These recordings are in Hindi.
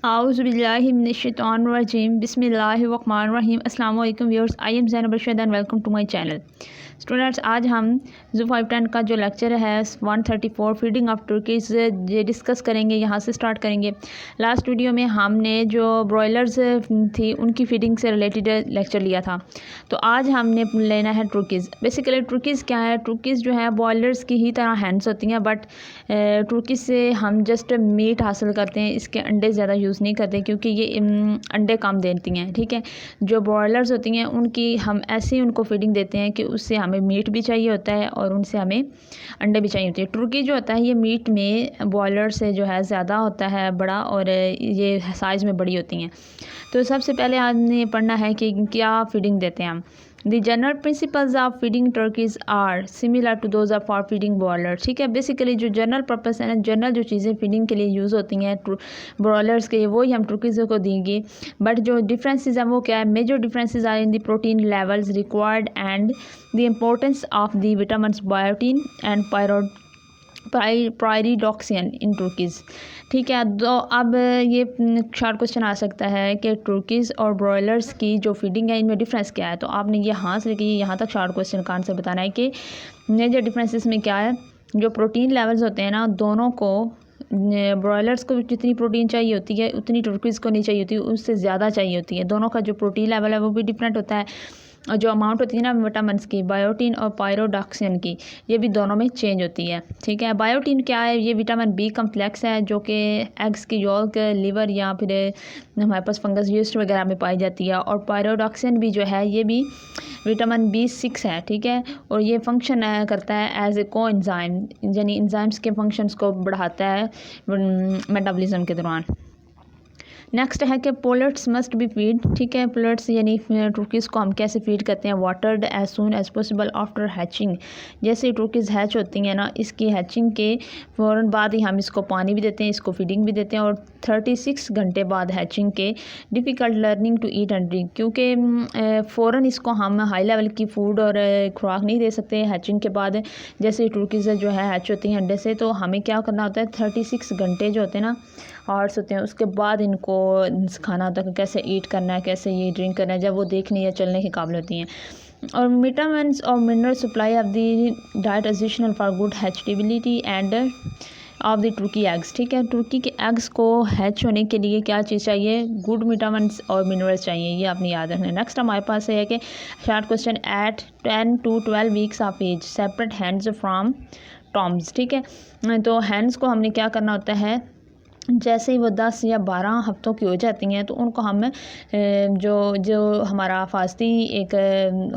आउज़ुबिल्लाहिमिनश्शैतानिर्रजीम बिस्मिल्लाहिर्रहमानिर्रहीम। अस्सलाम वालेकुम viewers, I am Zainab Rashid and welcome to my channel. Students, आज हम ज़ू 510 का जो लेक्चर है 134 फीडिंग ऑफ टर्कीज़ ये डिस्कस करेंगे। यहाँ से स्टार्ट करेंगे। लास्ट वीडियो में हमने जो ब्रॉयलर्स थी उनकी फीडिंग से रिलेटेड लेक्चर लिया था, तो आज हमने लेना है टर्कीज़। बेसिकली टर्कीज़ क्या है? टर्कीज़ जो है ब्रॉयलर्स की ही तरह हैंड्स होती हैं, बट टर्कीज़ से हम जस्ट मीट हासिल करते हैं, इसके अंडे ज़्यादा यूज़ नहीं करते क्योंकि ये अंडे कम देती हैं। ठीक है, जो ब्रॉयलर्स होती हैं उनकी हम ऐसे ही उनको फीडिंग देते हैं कि उससे हमें मीट भी चाहिए होता है और उनसे हमें अंडे भी चाहिए होते हैं। टर्की जो होता है ये मीट में ब्रॉयलर से जो है ज़्यादा होता है बड़ा, और ये साइज़ में बड़ी होती हैं। तो सबसे पहले आपने पढ़ना है कि क्या फीडिंग देते हैं हम। The general principles of feeding turkeys are similar to those of for feeding broilers। ठीक है, बेसिकली जो जनरल पर्पस है ना, जनरल जो चीज़ें फीडिंग के लिए यूज़ होती हैं ब्रॉयलर्स के, वही हम टर्कीज़ को देंगे। बट जो डिफरेंसेस हैं वो क्या है? Major differences are in the protein levels required and the importance of the vitamins biotin and pyridoxine in turkeys. ठीक है, तो अब ये शॉर्ट क्वेश्चन आ सकता है कि टर्कीज़ और ब्रॉयलर्स की जो फीडिंग है इनमें डिफरेंस क्या है। तो आपने यहाँ से लेके यहाँ तक शॉर्ट क्वेश्चन का आंसर बताना है कि मेजर डिफरेंसेस में क्या है। जो प्रोटीन लेवल्स होते हैं ना, दोनों को ब्रॉयलर्स को जितनी प्रोटीन चाहिए होती है उतनी टर्कीज़ को नहीं चाहिए होती, उससे ज़्यादा चाहिए होती है। दोनों का जो प्रोटीन लेवल है वो भी डिफरेंट होता है, और जो अमाउंट होती है ना विटामिन्स की, बायोटीन और पायरोडॉक्सिन की, ये भी दोनों में चेंज होती है। ठीक है, बायोटीन क्या है? ये विटामिन बी कम्प्लेक्स है जो कि एग्स की यॉल्क, लिवर या फिर हमारे पास फंगस यीस्ट वगैरह में पाई जाती है। और पायरोडॉक्सिन भी जो है ये भी विटामिन B6 है। ठीक है, और ये फंक्शन करता है एज ए को एंजाइम, यानी एंजाइम्स के फंक्शंस को बढ़ाता है मेटाबॉलिज्म के दौरान। नेक्स्ट है कि पोलेट्स मस्ट बी फीड। ठीक है, पोलेट्स यानी टर्कीज़ को हम कैसे फीड करते हैं? Watered as soon as possible after hatching. जैसे टर्कीज़ हैच होती हैं ना, इसकी हैचिंग के फ़ौरन बाद ही हम इसको पानी भी देते हैं, इसको फीडिंग भी देते हैं। और 36 घंटे बाद हैचिंग के difficult learning to eat and drink, क्योंकि फ़ौरन इसको हम हाई लेवल की फूड और खुराक नहीं दे सकते हैचिंग के बाद। जैसे टर्कीज़ जो है हैच होती हैं अंडे से, तो हमें क्या करना होता है, 36 घंटे जो होते हैं ना हार्स होते हैं, उसके बाद इनको सिखाना होता है कि कैसे ईट करना है, कैसे ये ड्रिंक करना है, जब वो देखने या चलने के काबिल होती हैं। और विटामिन्स और mineral supply of the diet essential for good hatchability end of the Turkey eggs. ठीक है, टर्की के एग्स को हैच होने के लिए क्या चीज़ चाहिए? गुड विटामिन्स और मिनरल्स चाहिए, ये आपने याद रखना है। नेक्स्ट हमारे पास है कि short question, at 10 to 12 weeks of age separate hands from toms. ठीक है, तो हैंड्स को हमने क्या करना होता है, जैसे ही वो 10 या 12 हफ्तों की हो जाती हैं तो उनको हम जो हमारा फास्ती एक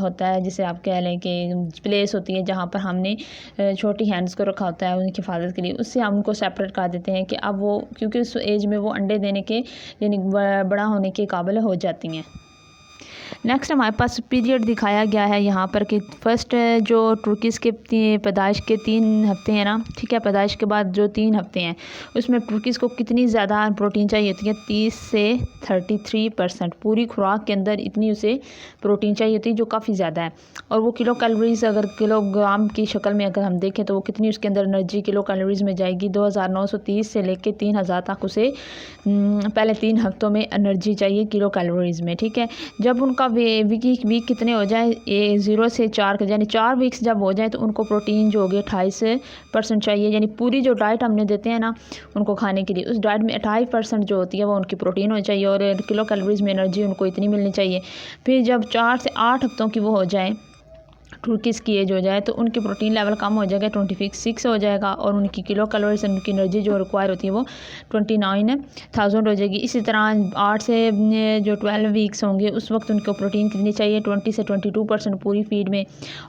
होता है, जिसे आप कह लें कि प्लेस होती है जहाँ पर हमने छोटी हैंड्स को रखा होता है उनकी हिफाजत के लिए, उससे हम उनको सेपरेट कर देते हैं कि अब वो, क्योंकि उस एज में वो अंडे देने के यानी बड़ा होने के काबिल हो जाती हैं। नेक्स्ट हमारे पास पीरियड दिखाया गया है यहाँ पर कि फर्स्ट जो टर्कीज़ के पैदाइश के 3 हफ्ते हैं ना, ठीक है, पैदाइश के बाद जो 3 हफ्ते हैं उसमें टर्कीज़ को कितनी ज़्यादा प्रोटीन चाहिए होती है? 30 से 33%। पूरी खुराक के अंदर इतनी उसे प्रोटीन चाहिए होती है, जो काफ़ी ज़्यादा है। और वो किलो कैलोरीज अगर किलोग्राम की शक्ल में अगर हम देखें तो वो कितनी उसके अंदर एनर्जी किलो कैलोरीज में जाएगी? 2930 से लेकर 3000 तक उसे पहले 3 हफ्तों में एनर्जी चाहिए किलो कैलोरीज में। ठीक है, जब उनका वीक कितने हो जाए, 0 से 4 के, यानी 4 वीक्स जब हो जाए तो उनको प्रोटीन जो हो गया 28% चाहिए। यानी पूरी जो डाइट हमने देते हैं ना उनको खाने के लिए, उस डाइट में 28% जो होती है वो उनकी प्रोटीन होनी चाहिए, और किलो कैलोरीज में एनर्जी उनको इतनी मिलनी चाहिए। फिर जब 4 से 8 हफ्तों की वो हो जाए, टर्कीज़ की एज हो जाए, तो उनकी प्रोटीन लेवल कम हो जाएगा, 26 हो जाएगा, और उनकी किलो कैलोरीज उनकी एनर्जी जो रिक्वायर होती है वो 29,000 हो जाएगी। इसी तरह 8 से जो 12 वीक्स होंगे उस वक्त उनको प्रोटीन कितनी चाहिए? 20 से 22% पूरी फीड में,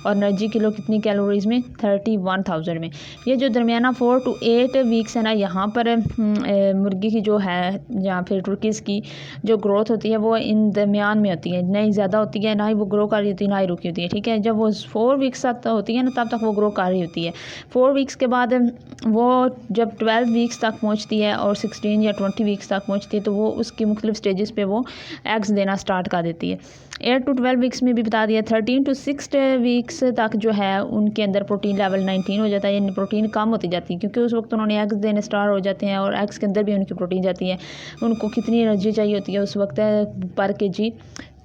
और एनर्जी किलो कितनी कैलोरीज में? 31,000 में। ये जो दरमियाना 4 to 8 वीक्स है ना, यहाँ पर मुर्गी की जो है या फिर टर्कीज़ की जो ग्रोथ होती है वो इन दरमियान में होती है, ना ही ज़्यादा होती है, ना ही वो ग्रो कर रही होती है, ना ही रुकी होती है। ठीक है, जब वो 4 वीक्स तक होती है ना, तब तक वो ग्रो कर रही होती है। 4 वीक्स के बाद वो जब 12 वीक्स तक पहुंचती है और 16 या 20 वीक्स तक पहुंचती है तो वो उसकी मुख्तलिफ स्टेजेस पे वो एग्स देना स्टार्ट कर देती है। 8 to 12 वीक्स में भी बता दिया। 13 to 6 वीक्स तक जो है उनके अंदर प्रोटीन लेवल 19 हो जाता है, यानी प्रोटीन कम होती जाती है, क्योंकि उस वक्त उन्होंने एग्स देने स्टार्ट हो जाते हैं और एग्स के अंदर भी उनकी प्रोटीन जाती है। उनको कितनी एनर्जी चाहिए होती है उस वक्त पर kg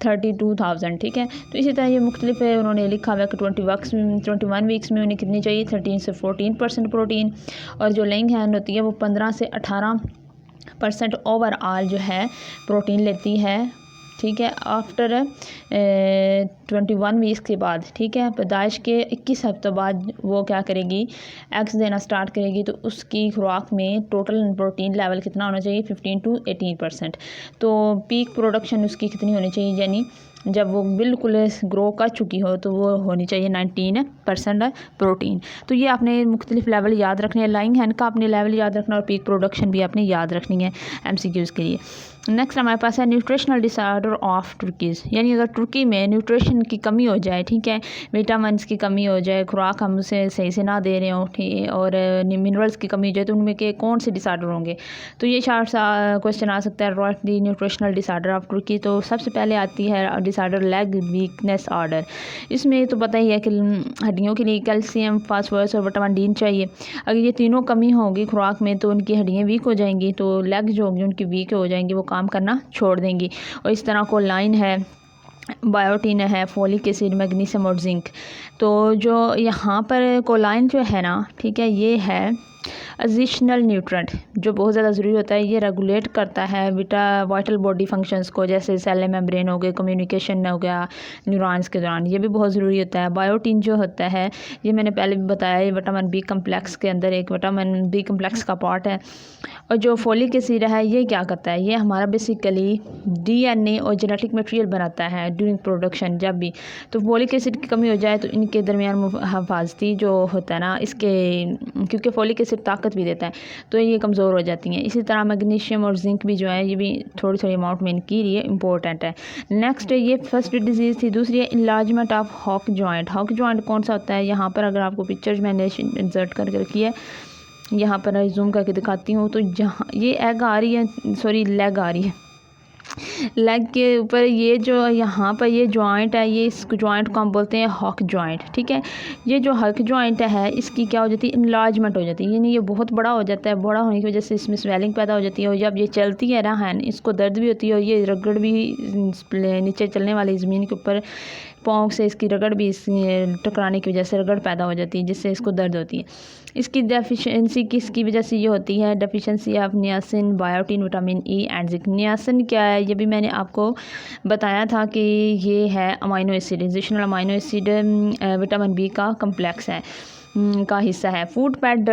32,000। ठीक है, तो इसी तरह ये मुख्तलिफ उन्होंने लिखा हुआ है कि 21 वीक्स में उन्हें कितनी चाहिए, 13 से 14% प्रोटीन, और जो लेइंग हैन होती है वो 15 से 18% ओवरऑल जो है प्रोटीन लेती है। ठीक है, आफ्टर 21 वीक्स के बाद, ठीक है, पैदाइश के 21 हफ्तों बाद वो क्या करेगी, एग्स देना स्टार्ट करेगी। तो उसकी खुराक में टोटल प्रोटीन लेवल कितना होना चाहिए, 15 to 18%। तो पीक प्रोडक्शन उसकी कितनी होनी चाहिए, यानी जब वो बिल्कुल ग्रो कर चुकी हो तो वो होनी चाहिए 19% प्रोटीन। तो ये आपने मुख्तलिफ लेवल याद रखने हैं, लाइंग हैंड का आपने लेवल याद रखना और पीक प्रोडक्शन भी आपने याद रखनी है MCQs के लिए। नेक्स्ट हमारे पास है न्यूट्रिशनल डिसऑर्डर ऑफ टर्कीज़, यानी अगर तुर्की में न्यूट्रिशन की कमी हो जाए, ठीक है, विटामिन्स की कमी हो जाए, खुराक हम उसे सही से ना दे रहे हो, ठीक, और मिनरल्स की कमी हो जाए, तो उनमें के कौन से डिसऑर्डर होंगे। तो ये शार्ट सा क्वेश्चन आ सकता है, right the nutritional disorder of turkey. तो सबसे पहले आती है डिसऑर्डर लेग वीकनेस ऑर्डर। इसमें तो पता ही है कि हड्डियों के लिए कैल्शियम, फास्फोरस और विटामिन डी चाहिए। अगर ये तीनों कमी होगी खुराक में तो उनकी हड्डियाँ वीक हो जाएंगी, तो लेग जो होंगी उनकी वीक हो जाएंगी, वो काम करना छोड़ देंगी। और इस तरह कोलाइन है, बायोटीन है, फोलिक एसिड, मैग्नीशियम और जिंक। तो जो यहाँ पर कोलाइन जो है ना, ठीक है, ये है एडिशनल न्यूट्रेंट जो बहुत ज़्यादा ज़रूरी होता है। ये रेगुलेट करता है वाइटल बॉडी फंक्शंस को, जैसे सेल मेम्ब्रेन हो गए, कम्युनिकेशन हो गया न्यूरॉन्स के दौरान, ये भी बहुत ज़रूरी होता है। बायोटीन जो होता है, ये मैंने पहले भी बताया, ये विटामिन बी कम्प्लेक्स के अंदर एक विटामिन बी कम्प्लेक्स का पार्ट है। और जो फोलिक एसिड है, ये क्या करता है, ये हमारा बेसिकली DNA और जेनेटिक मटेरियल बनाता है ड्यूरिंग प्रोडक्शन जब भी। तो फोलिक एसिड की कमी हो जाए तो इनके दरमियान हिफाजती जो होता है ना इसके, क्योंकि फोलिक एसिड ताकत भी देता है, तो ये कमज़ोर हो जाती हैं। इसी तरह मैग्नीशियम और जिंक भी जो है ये भी थोड़ी थोड़ी अमाउंट में इनकी लिए इंपॉर्टेंट है। नेक्स्ट ये फर्स्ट डिजीज़ थी। दूसरी है enlargement of hock joint. Hock joint कौन सा होता है, यहाँ पर अगर आपको पिक्चर्स मैंने इंसर्ट करके रखी है, यहाँ पर जूम करके दिखाती हूँ, तो जहाँ ये एग आ रही है, सॉरी लेग आ रही है, लेग के ऊपर ये जो यहाँ पर ये जॉइंट है, ये इस जॉइंट को हम बोलते हैं हॉक जॉइंट। ठीक है, ये जो हॉक जॉइंट है इसकी क्या हो जाती है, इनलार्जमेंट हो जाती है, यानी ये बहुत बड़ा हो जाता है। बड़ा होने की वजह से इसमें स्वेलिंग पैदा हो जाती है, और जब ये चलती है ना हैंड, इसको दर्द भी होती है, और ये रगड़ भी नीचे चलने वाली ज़मीन के ऊपर पाँव से इसकी रगड़ भी टकराने की वजह से रगड़ पैदा हो जाती है, जिससे इसको दर्द होती है। इसकी डेफिशिएंसी किसकी वजह से ये होती है, deficiency of niacin, biotin, vitamin E and zinc. Niacin क्या है, ये भी मैंने आपको बताया था कि ये है amino acid, additional amino acid vitamin B का कम्प्लेक्स है का हिस्सा है। फूड पैड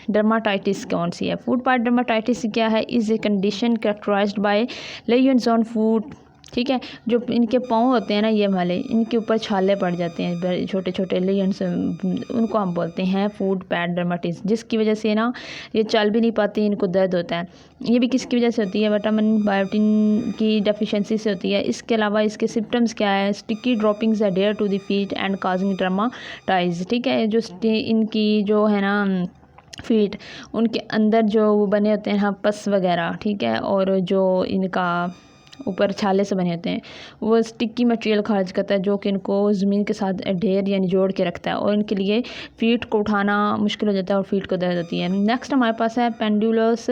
डर्माटाइटिस कौन सी है, फूड पैड डर्माटाइटिस क्या है, is a condition characterised by layers on food. ठीक है, जो इनके पाँव होते हैं ना ये वाले, इनके ऊपर छाले पड़ जाते हैं, छोटे छोटे लेयर्स, उनको हम बोलते हैं फूड पैड डर्माटाइटिस, जिसकी वजह से ना ये चल भी नहीं पाती, इनको दर्द होता है। ये भी किसकी वजह से होती है, विटामिन बायोटीन की डेफिशिएंसी से होती है। इसके अलावा इसके सिम्टम्स क्या है, sticky droppings adhere to the feet and causing dermatitis. ठीक है, जो इनकी जो है ना फीट, उनके अंदर जो वो बने होते हैं पस वगैरह, ठीक है, और जो इनका ऊपर छाले से बने होते हैं, वो स्टिकी मटेरियल खारिज करता है, जो कि इनको ज़मीन के साथ ढेर यानी जोड़ के रखता है, और इनके लिए फीट को उठाना मुश्किल हो जाता है और फीट को दर्द होती है। नेक्स्ट हमारे पास है पेंडुलस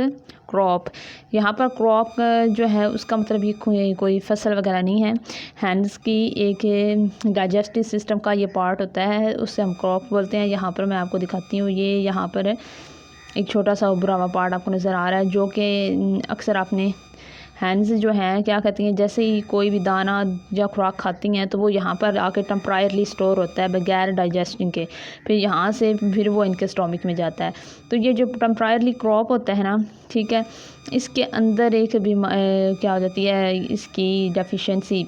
क्रॉप। यहाँ पर क्रॉप जो है उसका मतलब ये कोई फसल वगैरह नहीं है, हैंड्स की एक डाइजेस्टिव सिस्टम का ये पार्ट होता है, उससे हम क्रॉप बोलते हैं। यहाँ पर मैं आपको दिखाती हूँ, ये यहाँ पर एक छोटा सा उभरा हुआ पार्ट आपको नज़र आ रहा है, जो कि अक्सर आपने हैंड्स जो हैं क्या कहती हैं, जैसे ही कोई भी दाना या खुराक खाती हैं तो वो यहाँ पर आके टेम्परायरली स्टोर होता है बगैर डाइजेस्टिंग के, फिर यहाँ से फिर वो इनके स्टोमिक में जाता है। तो ये जो टेम्परायरली क्रॉप होता है ना, ठीक है, इसके अंदर एक क्या हो जाती है, इसकी डेफिशिएंसी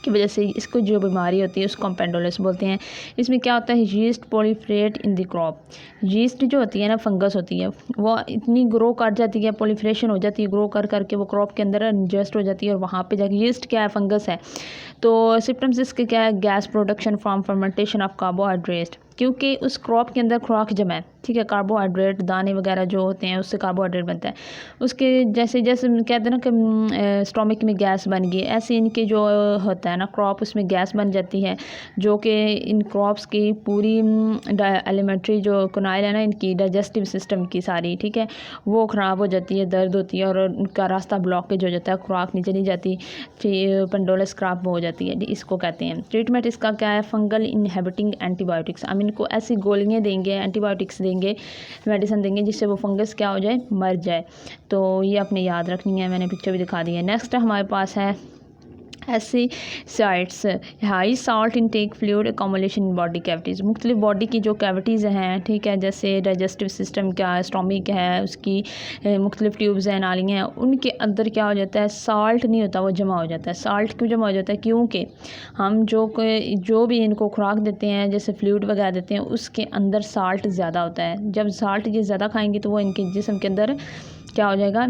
की वजह से इसको जो बीमारी होती है उसको हम पेंडोलिस बोलते हैं। इसमें क्या होता है, yeast proliferate in the crop. Yeast जो होती है ना, फंगस होती है, वो इतनी ग्रो कर जाती है, प्रोलिफरेशन हो जाती है, ग्रो कर करके वो क्रॉप के अंदर इंजेस्ट हो जाती है, और वहाँ पे जाके यीस्ट क्या है, फंगस है। तो सिम्टम्स इसके क्या है, gas production from fermentation of carbohydrate, क्योंकि उस क्रॉप के अंदर खुराक जमा है, ठीक है, कार्बोहाइड्रेट दाने वगैरह जो होते हैं उससे कार्बोहाइड्रेट बनता है। उसके जैसे जैसे कहते हैं ना कि स्टोमक में गैस बन गई, ऐसे इनके जो होता है ना क्रॉप, उसमें गैस बन जाती है, जो कि इन क्रॉप्स की पूरी एलिमेंट्री जो कनाइल है ना, इनकी डाइजेस्टिव सिस्टम की सारी, ठीक है, वो ख़राब हो जाती है, दर्द होती है, और उनका रास्ता ब्लॉकेज हो जाता है, खुराक नीचे नहीं जाती, फिर पेंडोलिस क्रॉप हो जाती है, इसको कहते हैं। ट्रीटमेंट इसका क्या है, फंगल इनहेबिटिंग एंटीबायोटिक्स। हम इनको ऐसी गोलियाँ देंगे, एंटीबायोटिक्स देंगे, मेडिसिन देंगे, जिससे वो फंगस क्या हो जाए, मर जाए। तो ये अपने याद रखनी है, मैंने पिक्चर भी दिखा दी है। नेक्स्ट हमारे पास है ऐसी sites, high salt intake, fluid accumulation in body cavities. मुख्तलिफ बॉडी की जो कैविटीज़ हैं, ठीक है, जैसे डाइजेस्टिव सिस्टम क्या है, स्टोमक है, उसकी मुख्तलिफ ट्यूब्स हैं, नालियाँ हैं, उनके अंदर क्या हो जाता है, साल्ट नहीं होता, वो जमा हो जाता है। साल्ट क्यों जमा हो जाता है, क्योंकि हम जो भी इनको खुराक देते हैं, जैसे फ्लूइड वगैरह देते हैं, उसके अंदर साल्ट ज़्यादा होता है। जब साल्ट ये ज़्यादा खाएंगे तो वो इनके जिस्म के अंदर क्या हो जाएगा,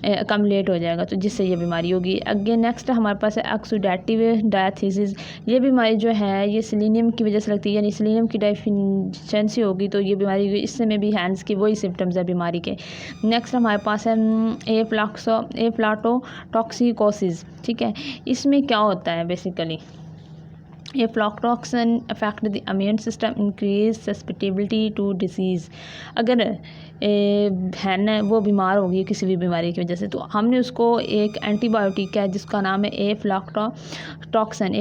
अकमलेट हो जाएगा, तो जिससे ये बीमारी होगी। अगेन नेक्स्ट हमारे पास है ऑक्सीडेटिव डायथिसिस। ये बीमारी जो है ये सेलेनियम की वजह से लगती है, यानी सेलेनियम की डेफिशिएंसी होगी तो ये बीमारी होगी। इससे में भी हैंड्स की वही सिम्टम्स है बीमारी के। नेक्स्ट हमारे पास है एफ्लाटोक्सिकोसिस, ठीक है। इसमें क्या होता है basically, aflatoxin affect the immune system, increase susceptibility to disease. अगर है ना वो बीमार होगी किसी भी बीमारी की वजह से, तो हमने उसको एक एंटीबायोटिक है जिसका नाम है एफ्लाटोक्सिन,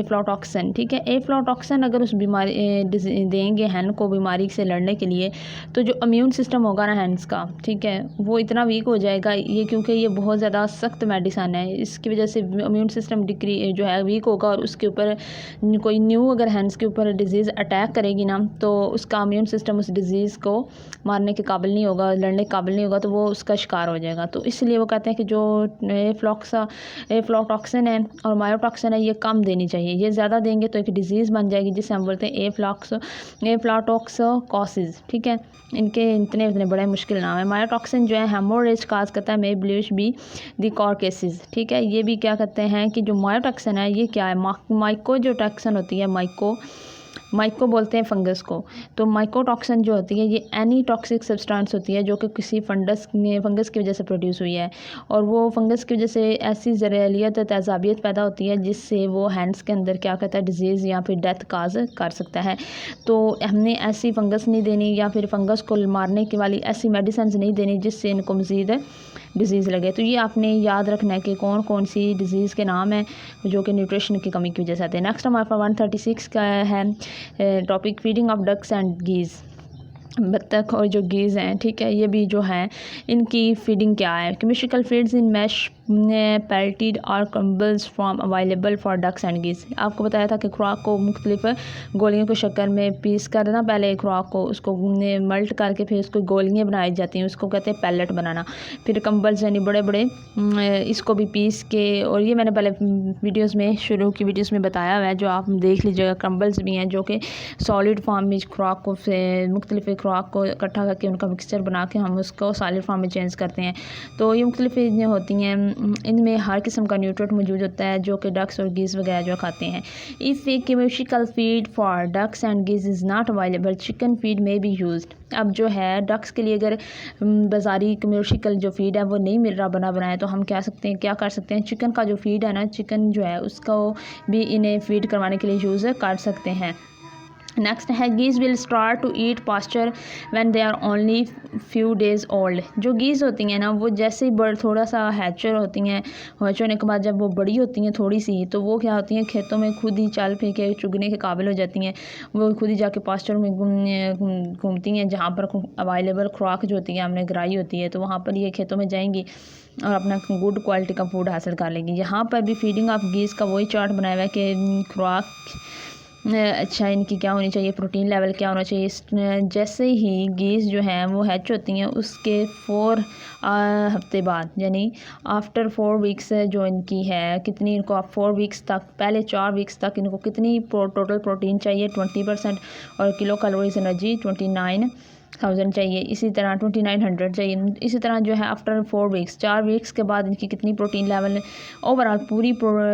ठीक है। एफ्लाटोक्सिन अगर उस बीमारी देंगे हैन को बीमारी से लड़ने के लिए, तो जो इम्यून सिस्टम होगा ना हैंड्स का, ठीक है, वो इतना वीक हो जाएगा, ये क्योंकि ये बहुत ज़्यादा सख्त मेडिसन है, इसकी वजह से इम्यून सिस्टम जो है वीक होगा, और उसके ऊपर कोई न्यू अगर हैंड्स के ऊपर डिजीज़ अटैक करेगी ना, तो उसका इम्यून सिस्टम उस डिज़ीज़ को मारने के काबिल नहीं होगा, लड़ने के काबिल नहीं होगा, तो वो उसका शिकार हो जाएगा। तो इसलिए वो कहते हैं कि जो एफ्लाटोक्सिन है और मायोटॉक्सिन है, ये कम देनी चाहिए। ये ज़्यादा देंगे तो एक डिज़ीज़ बन जाएगी जिसे हम बोलते हैं एफ्लाटोक्सिकोसिस, ठीक है। इनके इतने बड़े मुश्किल नाम है। मायोटॉक्सिन जो है हेमोरेज काज करता है, मे ब्लूइश बी द कॉर्केसिस, ठीक है। ये भी क्या कहते हैं कि जो मायोटॉक्सिन है ये क्या है, माइको जो टॉक्सिन होती है, माइको बोलते हैं फंगस को। तो माइकोटॉक्सिन जो होती है ये एनी टॉक्सिक सब्सटेंस होती है जो कि किसी फंगस की वजह से प्रोड्यूस हुई है, और वो फंगस की वजह से ऐसी ज़हरीलियत तेज़ाबियत पैदा होती है जिससे वो हैंड्स के अंदर क्या कहता है, डिजीज़ या फिर डेथ काज कर सकता है। तो हमने ऐसी फंगस नहीं देनी, या फिर फंगस को मारने की वाली ऐसी मेडिसिन नहीं देनी जिससे इनको मज़ीद डिजीज़ लगे। तो ये आपने याद रखना है कि कौन कौन सी डिज़ीज़ के नाम हैं जो कि न्यूट्रिशन की कमी की वजह से आते हैं। नेक्स्ट हमारे पास 136 का है topic, feeding of ducks and geese. बत्तख और जो गीज़ हैं, ठीक है, ये भी जो हैं इनकी फीडिंग क्या है, chemical feeds in mash pelleted और crumbles from available for ducks and geese. आपको बताया था कि खुराक को मुख्तलिफ गोलियों को शक्कर में पीस कर ना, पहले खुराक को उसको मल्ट करके फिर उसको गोलियाँ बनाई जाती हैं, उसको कहते हैं पैलेट बनाना। फिर कंबल्स यानी बड़े बड़े इसको भी पीस के, और ये मैंने पहले वीडियोज़ में शुरू की वीडियोज़ में बताया हुआ है, जो आप देख लीजिएगा। क्रम्बल्स भी हैं जो कि सॉलिड फॉर्म में खुराक को मुख्तलिफ खुराक को इकट्ठा करके उनका मिक्सचर बना के हम उसको सॉलिड फॉर्म में चेंज करते हैं। तो ये मुख्तलिफ चीज़ें होती हैं, इनमें हर किस्म का न्यूट्रिएंट मौजूद होता है जो कि डक्स और गीज़ वगैरह जो खाते हैं। If a chemical feed for ducks and geese is not available, chicken feed में बी यूज्ड। अब जो है डक्स के लिए अगर बाज़ारी कमर्शियल जो फीड है वो नहीं मिल रहा बनाया, तो हम क्या कर सकते हैं, चिकन का जो फीड है ना, चिकन जो है उसको भी इन्हें फीड करवाने के लिए यूज़ कर सकते हैं। नेक्स्ट है geese will start to eat pasture when they are only few days old. जो गीज़ होती हैं ना, वो जैसे ही थोड़ा सा हैचर होती हैं, हैचर होने के बाद जब वो बड़ी होती हैं थोड़ी सी, तो वो क्या होती हैं, खेतों में खुद ही चल फिर के चुगने के काबिल हो जाती हैं। वो खुद ही जाके पास्चर में घूमती हैं, जहाँ पर अवेलेबल खुराक जो होती है हमने गिराई होती है, तो वहाँ पर ये खेतों में जाएंगी और अपना गुड क्वालिटी का फूड हासिल कर लेंगी। यहाँ पर भी फीडिंग ऑफ गीज़ का वही चार्ट बनाया हुआ है कि खुराक अच्छा इनकी क्या होनी चाहिए, प्रोटीन लेवल क्या होना चाहिए। जैसे ही गीज़ जो हैं वो हैच होती हैं उसके 4 हफ्ते बाद, यानी आफ्टर 4 वीक्स जो इनकी है, कितनी इनको आप 4 वीक्स तक, पहले 4 वीक्स तक इनको कितनी टोटल प्रोटीन चाहिए 20% और किलो कैलोरीज एनर्जी 29,000 चाहिए। इसी तरह 2900 चाहिए। इसी तरह जो है आफ्टर 4 वीक्स, 4 वीक्स के बाद इनकी कितनी प्रोटीन लेवल ओवरऑल पूरी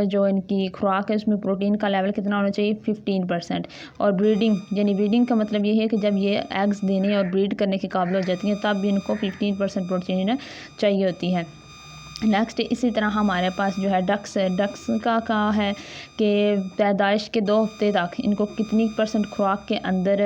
जो इनकी खुराक है उसमें प्रोटीन का लेवल कितना होना चाहिए 15%। और ब्रीडिंग, यानी ब्रीडिंग का मतलब ये है कि जब ये एग्स देने और ब्रीड करने के काबिल हो जाती हैं तब भी इनको 15% प्रोटीन चाहिए होती है। नेक्स्ट इसी तरह हमारे पास जो है डक्स है। डक्स का है कि पैदाइश के 2 हफ्ते तक इनको कितनी % खुराक के अंदर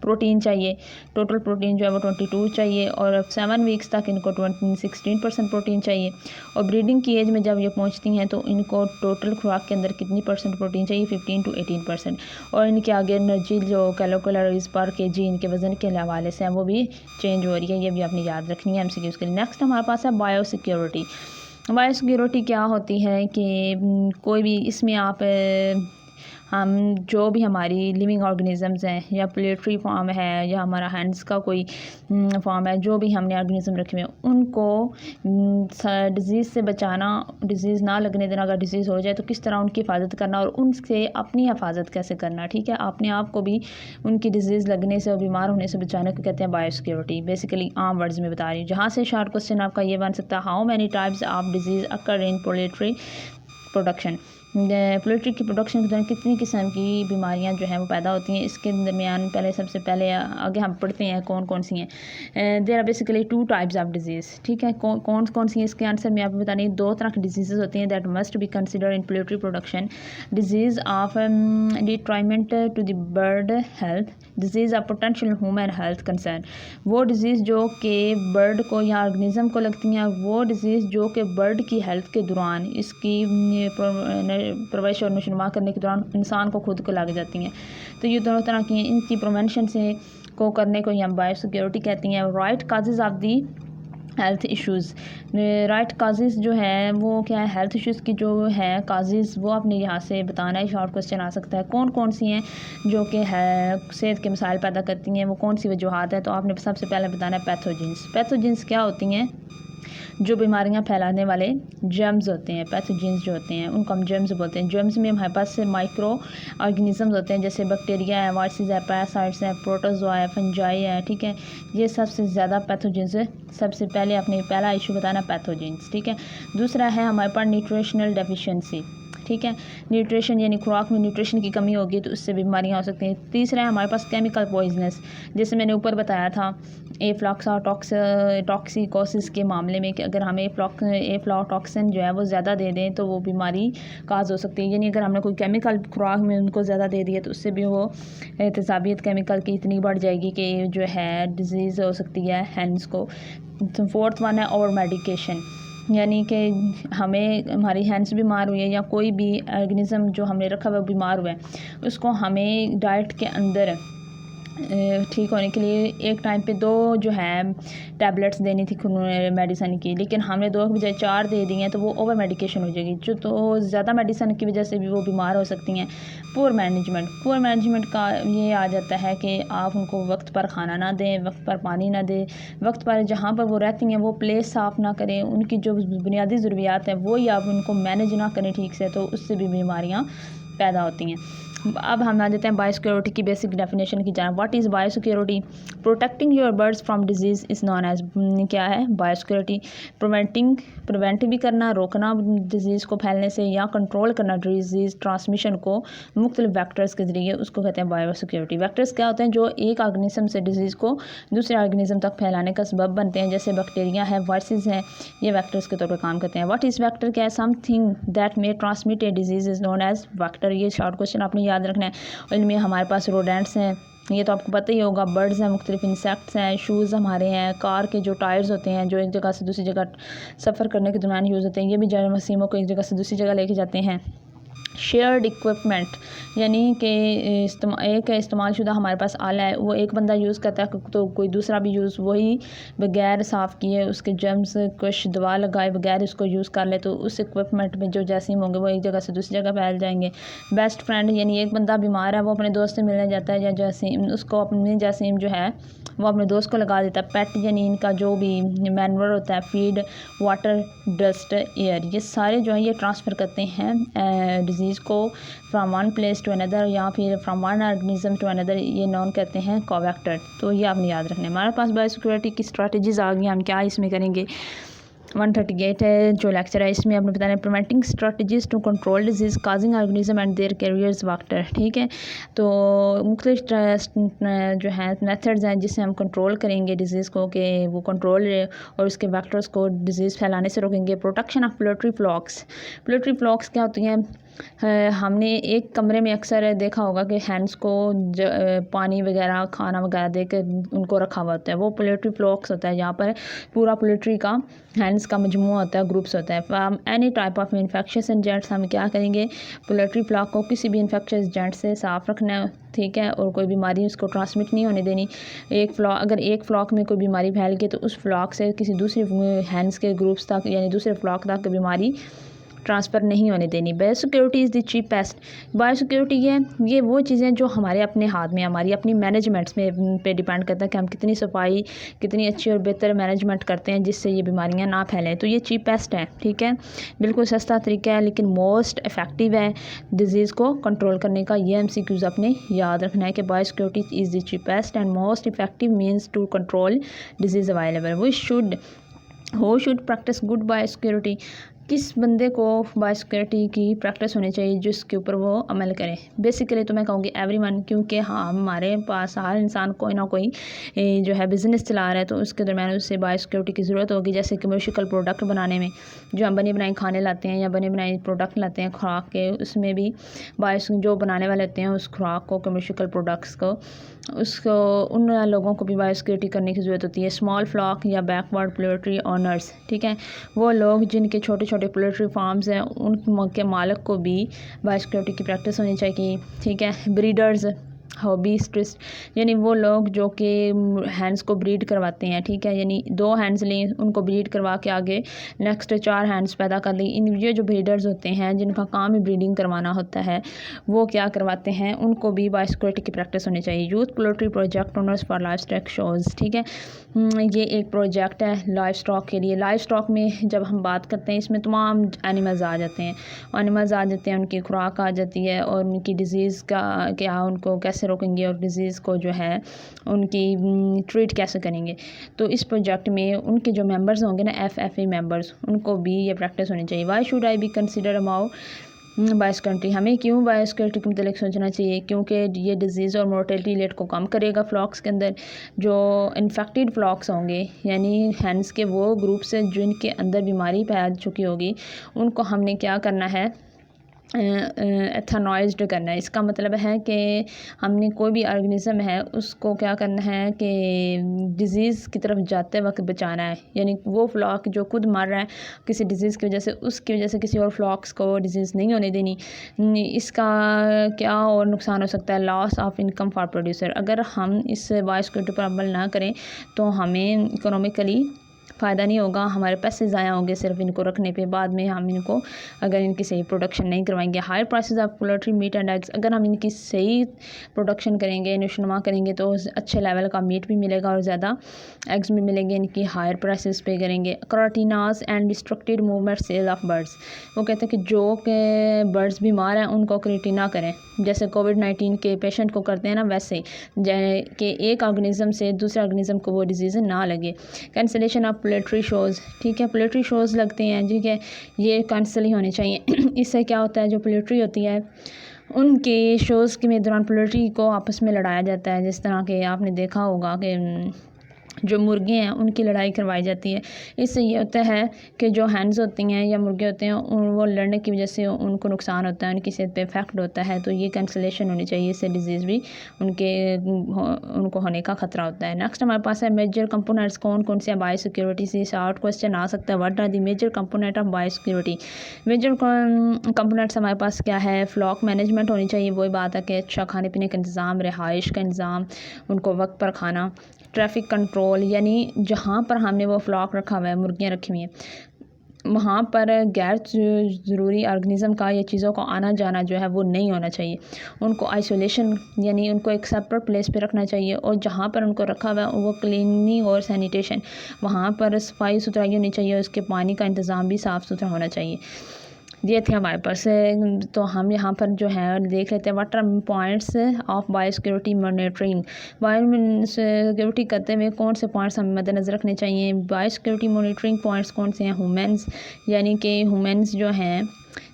प्रोटीन चाहिए। टोटल प्रोटीन जो है वो 22 चाहिए और 7 वीक्स तक इनको 16% प्रोटीन चाहिए। और ब्रीडिंग की एज में जब ये पहुंचती हैं तो इनको टोटल खुराक के अंदर कितनी % प्रोटीन चाहिए 15 to 18%। और इनके आगे एनर्जी जो कैलोरीज पर केजी इनके वज़न के हवाले से है वो भी चेंज हो रही है, ये भी आपने याद रखनी है MCQs के लिए। नेक्स्ट हमारे पास है बायोसिक्योरिटी। बायोसिक्योरिटी क्या होती है कि कोई भी इसमें आप हम जो भी हमारी लिविंग ऑर्गेनिज़म्स हैं या पोल्ट्री फार्म है या हमारा हैंड्स का कोई फार्म है, जो भी हमने ऑर्गेनिज़म रखे हुए हैं उनको डिज़ीज़ से बचाना, डिज़ीज़ ना लगने देना। अगर डिज़ीज़ हो जाए तो किस तरह उनकी हिफाजत करना और उनसे अपनी हिफाजत कैसे करना, ठीक है। अपने आप को भी उनकी डिज़ीज़ लगने से और बीमार होने से बचाने को कहते हैं बायोसिक्योरिटी। बेसिकली आम वर्ड्स में बता रही हूँ। जहाँ से शॉर्ट क्वेश्चन आपका ये बन सकता है, how many types of disease occur in poultry production. Poultry की प्रोडक्शन के दौरान कितनी किस्म की बीमारियां जो हैं वो पैदा होती हैं। इसके दरमियान सबसे पहले आगे हम पढ़ते हैं कौन कौन सी हैं। There are basically 2 types of disease, ठीक है। कौन सी हैं इसके आंसर में आपको बतानी है। 2 तरह की डिजीज़ होती हैं that must be consider in poultry production. Diseases of detriment to the bird health, diseases of potential human health concern. वो डिज़ीज़ जो कि बर्ड को या ऑर्गेनिज़म को लगती हैं, वो डिज़ीज़ जो कि बर्ड की हेल्थ के दौरान, इसकी प्रवेश और नशोनुमा करने के दौरान इंसान को खुद को लग जाती हैं। तो ये दोनों तरह की हैं। इनकी प्रिवेंशन से को करने को हम बायोसिक्योरिटी कहती हैं। Right causes of the health issues. Right causes जो है वो क्या है, हेल्थ इश्यूज़ की जो है काजेज़ वो आपने यहाँ से बताना है। शॉर्ट क्वेश्चन आ सकता है कौन कौन सी हैं जो कि है सेहत के मसाइल पैदा करती हैं, वो कौन सी वजूहात है। तो आपने सबसे पहले बताना है पैथोजेंस। पैथोजेंस क्या होती हैं, जो बीमारियां फैलाने वाले जर्म्स होते हैं। पैथोजेंस जो होते हैं उनको हम जर्म्स बोलते हैं। जर्म्स में हमारे पास माइक्रो ऑर्गेनिजम्स होते हैं, जैसे बैक्टीरिया है, वायरसेस है, पैरासाइट्स हैं, प्रोटोजोआ है, फंजाई है, ठीक है। ये सबसे ज़्यादा पैथोजेंस है। सबसे पहले अपने पहला इशू बताना पैथोजेंस, ठीक है। दूसरा है हमारे पास न्यूट्रिशनल डेफिशिएंसी, ठीक है। न्यूट्रिशन यानी खुराक में न्यूट्रिशन की कमी होगी तो उससे बीमारियां हो सकती हैं। तीसरा है हमारे पास केमिकल पॉइजनस, जैसे मैंने ऊपर बताया था टॉक्सिकोसिस के मामले में कि अगर हमें एफ्लाटॉक्सिन जो है वो ज़्यादा दे दें तो वो बीमारी काज हो सकती है। यानी अगर हमने कोई केमिकल खुराक में उनको ज़्यादा दे दिया तो उससे भी वो तेज़ाबियत केमिकल की इतनी बढ़ जाएगी कि जो है डिज़ीज़ हो सकती है हैंड्स को। फोर्थ वन है ओवर मेडिकेशन, यानी कि हमें हमारी हैंड्स बीमार हुई है या कोई भी ऑर्गेनिज़म जो हमने रखा हुआ बीमार हुआ है, उसको हमें डाइट के अंदर ठीक होने के लिए एक टाइम पे 2 जो है टैबलेट्स देनी थी मेडिसिन की, लेकिन हमने 2 की बजाय 4 दे दी हैं तो वो ओवर मेडिकेशन हो जाएगी। जो तो ज़्यादा मेडिसिन की वजह से भी वो बीमार हो सकती हैं। पुअर मैनेजमेंट का ये आ जाता है कि आप उनको वक्त पर खाना ना दें, वक्त पर पानी ना दें, वक्त पर जहाँ पर वो रहती हैं वो प्लेस साफ़ ना करें, उनकी जो बुनियादी ज़रूरियात हैं वो ही आप उनको मैनेज ना करें ठीक से, तो उससे भी बीमारियाँ पैदा होती हैं। अब हम आ जाते हैं बायोसिक्योरिटी की बेसिक डेफिनेशन की जान। What is biosecurity? Protecting your birds from disease is known as, क्या है बायोसिक्योरिटी? प्रिवेंट भी करना, रोकना डिजीज़ को फैलने से, या कंट्रोल करना डिजीज़ ट्रांसमिशन को मुख्तलिफ वैक्टर्स के ज़रिए, उसको कहते हैं बायोसिक्योरिटी। वैक्टर्स क्या होते हैं? जो एक ऑर्गेनिज्म से डिजीज़ को दूसरे ऑर्गेनिज्म तक फैलाने का सबब बनते हैं, जैसे बैक्टीरिया है, वायरसेस हैं, ये वैक्टर्स के तौर पर काम करते हैं। What is vector? क्या है? Something that may transmit a disease is known as vector. ये शॉर्ट क्वेश्चन आपने याद रखना है। और इनमें हमारे पास रोडेंट्स हैं, ये तो आपको पता ही होगा, बर्ड्स हैं, मुख्तलिफ इंसेक्ट्स हैं, शूज़ हमारे हैं, कार के जो टायर्स होते हैं जो एक जगह से दूसरी जगह सफ़र करने के दौरान यूज़ होते हैं, ये भी जरासीमों को एक जगह से दूसरी जगह लेके जाते हैं। शेयर्ड इक्विपमेंट, यानी कि एक इस्तेमाल शुदा हमारे पास आला है, वो एक बंदा यूज़ करता है तो कोई दूसरा भी यूज़ वही बगैर साफ़ किए उसके जर्म्स कुछ दवा लगाए बगैर उसको यूज़ कर ले तो उस इक्विपमेंट में जो जरासीम होंगे वो एक जगह से दूसरी जगह फैल जाएंगे। बेस्ट फ्रेंड, यानी एक बंदा बीमार है वो अपने दोस्त से मिलने जाता है या जरासीम उसको अपनी जरासीम जो है वो अपने दोस्त को लगा देता है। पेट, यानी इनका जो भी मैनवर होता है, फीड, वाटर, डस्ट, एयर, ये सारे जो है ये ट्रांसफ़र करते हैं डिजीज़ को from one place to another या फिर from one organism to another, ये नॉन कहते हैं कोवेक्टर। तो ये आपने याद रखना है। हमारे पास बायोसिक्योरिटी की स्ट्रैटेजीज़ आ गई, हम क्या इसमें करेंगे। 138 है जो लेक्चर है, इसमें आपने बताना है preventing strategies to control disease causing organism and their carriers vector. ठीक है, तो मुख्तलिफ जो है मेथड्स हैं जिससे हम कंट्रोल करेंगे डिजीज़ को कि वो कंट्रोल और उसके वेक्टर्स को डिजीज़ फैलाने से रोकेंगे। Protection of poultry flocks. Poultry flocks क्या होती हैं? हमने एक कमरे में अक्सर देखा होगा कि हैंड्स को पानी वगैरह खाना वगैरह दे कर उनको रखा हुआ होता है, वो पोल्ट्री फ्लॉक्स होता है। यहाँ पर पूरा पोल्ट्री का हैंड्स का मजमूआ होता है, ग्रुप्स होता है। Any type of infectious agents, हम क्या करेंगे पोल्ट्री फ्लॉक को किसी भी इन्फेक्शियस एजेंट से साफ़ रखना है, ठीक है, और कोई बीमारी उसको ट्रांसमिट नहीं होने देनी। अगर एक फ्लॉक में कोई बीमारी फैल गई तो उस फ्लॉक से किसी दूसरे हैंड्स के ग्रुप्स तक यानी दूसरे फ्लॉक तक बीमारी ट्रांसफ़र नहीं होने देनी। Biosecurity is the cheapest. Biosecurity ये वो चीज़ें जो हमारे अपने हाथ में, हमारी अपनी मैनेजमेंट्स में पे डिपेंड करता है कि हम कितनी सफाई, कितनी अच्छी और बेहतर मैनेजमेंट करते हैं जिससे ये बीमारियां ना फैलें। तो ये चीपेस्ट है, ठीक है, बिल्कुल सस्ता तरीका है लेकिन मोस्ट इफ़ेक्टिव है डिज़ीज़ को कंट्रोल करने का। ये MCQs अपने याद रखना है कि biosecurity is the cheapest and most effective means to control disease available. Who should practise good biosecurity. किस बंदे को बायोसिक्योरिटी की प्रैक्टिस होनी चाहिए जिसके ऊपर वो अमल करे। बेसिकली तो मैं कहूँगी एवरीवन, क्योंकि हाँ हमारे पास हर इंसान कोई ना कोई जो है बिज़नेस चला रहा है तो उसके दरम्यान उससे बायोसिक्योरिटी की ज़रूरत होगी। जैसे कमर्शियल प्रोडक्ट बनाने में जो हम बने बनाए खाने लाते हैं या बने बनाए प्रोडक्ट लाते हैं खुराक के, उसमें भी जो बनाने वाले होते हैं उस खुराक को, कमर्शियल प्रोडक्ट्स को, उसको उन लोगों को भी बायोसिक्योरिटी करने की ज़रूरत होती है। स्मॉल फ्लॉक या बैकवर्ड पोल्ट्री ऑनर्स, ठीक है, वो लोग जिनके छोटे छोटे पोल्ट्री फार्म्स हैं उनके मालिक को भी बायोसिक्योरिटी की प्रैक्टिस होनी चाहिए। ठीक है, ब्रीडर्स, हॉबीस्टिस्ट, यानी वो लोग जो कि हैंड्स को ब्रीड करवाते हैं, ठीक है, यानी 2 हैंड्स लें उनको ब्रीड करवा के आगे नेक्स्ट 4 हैंड्स पैदा कर लें। ये जो ब्रीडर्स होते हैं जिनका काम ही ब्रीडिंग करवाना होता है वो क्या करवाते हैं, उनको भी बायोसिक्योरिटी की प्रैक्टिस होनी चाहिए। Youth poultry project owners for life stock shows, ठीक है, ये एक प्रोजेक्ट है लाइफ स्टॉक के लिए। लाइफ स्टॉक में जब हम बात करते हैं इसमें तमाम एनिमल्स आ जाते हैं, उनकी खुराक आ जाती है और उनकी डिज़ीज़ का क्या, उनको कैसे रोकेंगे और डिज़ीज़ को जो है उनकी ट्रीट कैसे करेंगे। तो इस प्रोजेक्ट में उनके जो मेंबर्स होंगे ना, FFA मेंबर्स, उनको भी ये प्रैक्टिस होनी चाहिए। Why should I be consider about biosecurity. हमें क्यों बायोसिक्योरिटी के मतलब सोचना चाहिए, क्योंकि ये डिज़ीज़ और मोर्टेलिटी रेट को कम करेगा। फ्लॉक्स के अंदर जो इन्फेक्टेड फ्लॉक्स होंगे यानी हैंड्स के वो ग्रुप से जिनके अंदर बीमारी फैल चुकी होगी उनको हमने क्या करना है, एथेनॉइज्ड करना है। इसका मतलब है कि हमने कोई भी ऑर्गेनिज़म है उसको क्या करना है कि डिज़ीज़ की तरफ जाते वक्त बचाना है। यानी वो फ्लॉक जो खुद मर रहा है किसी डिज़ीज़ की वजह से, उसकी वजह से किसी और फ्लॉक्स को डिज़ीज़ नहीं होने देनी। इसका क्या और नुकसान हो सकता है, loss of income for producer. अगर हम इस बायोसिक्योरिटी पर अमल ना करें तो हमें इकोनॉमिकली फ़ायदा नहीं होगा, हमारे पैसे ज़ाया होंगे सिर्फ इनको रखने पे। बाद में हम इनको अगर इनकी सही प्रोडक्शन नहीं करवाएंगे। High prices of poultry meet and eggs, अगर हम इनकी सही प्रोडक्शन करेंगे, नशोनुमा करेंगे तो अच्छे लेवल का मीट भी मिलेगा और ज़्यादा एग्स भी मिलेंगे। इनकी हायर प्राइसेस पे करेंगे। Quarantines and restricted movement sale of birds, वो कहते हैं कि जो के बर्ड्स बीमार हैं उनको क्रेटिना करें, जैसे कोविड-19 के पेशेंट को करते हैं ना, वैसे कि एक ऑर्गेनिज़म से दूसरे ऑर्गेनिज़म को वो डिजीज़ ना लगे। कैंसलेशन ऑफ पोल्ट्री शोज़, ठीक है, पोल्ट्री शोज़ लगते हैं, ठीक है, ये कैंसिल ही होने चाहिए। इससे क्या होता है, जो पोल्ट्री होती है उनके शोज़ के दौरान पोल्ट्री को आपस में लड़ाया जाता है। जिस तरह के आपने देखा होगा कि जो मुर्गे हैं उनकी लड़ाई करवाई जाती है। इससे ये होता है कि जो हैंस होती हैं या मुर्गे होते हैं वो लड़ने की वजह से उनको नुकसान होता है, उनकी सेहत पे इफेक्ट होता है, तो ये कैंसलेशन होनी चाहिए। इससे डिजीज़ भी उनको होने का ख़तरा होता है। नेक्स्ट हमारे पास है मेजर कंपोनेंट्स कौन कौन से हैं बायो सिक्योरिटी से। शॉर्ट क्वेश्चन आ सकता है, what are the major component of bio security. Major components हमारे पास क्या है, फ्लॉक मैनेजमेंट होनी चाहिए। वही बात है कि अच्छा खाने पीने का इंतज़ाम, रिहाइश का इंतज़ाम, उनको वक्त पर खाना, ट्रैफिक कंट्रोल, यानी जहाँ पर हमने वो फ्लॉक रखा हुआ है, मुर्गियाँ रखी हुई हैं, वहाँ पर गैर ज़रूरी ऑर्गेनिज़म का या चीज़ों का आना जाना जो है वो नहीं होना चाहिए। उनको आइसोलेशन यानी उनको एक सेपरेट प्लेस पे रखना चाहिए, और जहाँ पर उनको रखा हुआ है वो क्लीनिंग और सैनिटेशन, वहाँ पर सफाई सुथराई होनी चाहिए, उसके पानी का इंतज़ाम भी साफ़ सुथरा होना चाहिए। ये थे हमारे पास। तो हम यहाँ पर जो है देख लेते हैं what are points of biosecurity monitoring. Bio security करते हुए कौन से पॉइंट्स हमें मद्देनज़र रखने चाहिए। बायोसिक्योरिटी मॉनिटरिंग पॉइंट्स कौन से हैं, ह्यूमन्स, यानी कि ह्यूमन्स जो हैं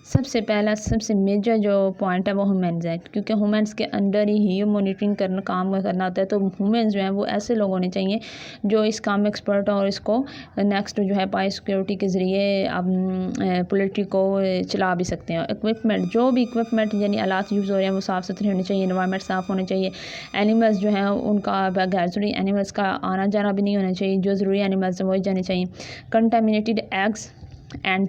सबसे पहला सबसे मेजर जो पॉइंट है वो ह्यूमन्स है, क्योंकि ह्यूमन्स के अंडर ही मॉनिटरिंग काम करना होता है। तो ह्यूमन्स जो हैं वो ऐसे लोग होने चाहिए जो इस काम में एक्सपर्ट हो और इसको नेक्स्ट जो है बायो सिक्योरिटी के ज़रिए अब पोल्ट्री को चला भी सकते हैं। इक्विपमेंट, जो भी इक्विपमेंट यानी आलात यूज़ हो रहे हैं वो साफ़ सुथरे होने चाहिए, एनवायरनमेंट साफ़ होना चाहिए। एनिमल्स जो हैं उनका गैर ज़रूरी एनिमल्स का आना जाना भी नहीं होना चाहिए, जो ज़रूरी एनिमल्स हैं वही जाने चाहिए। कंटामिनेटेड एग्स एंड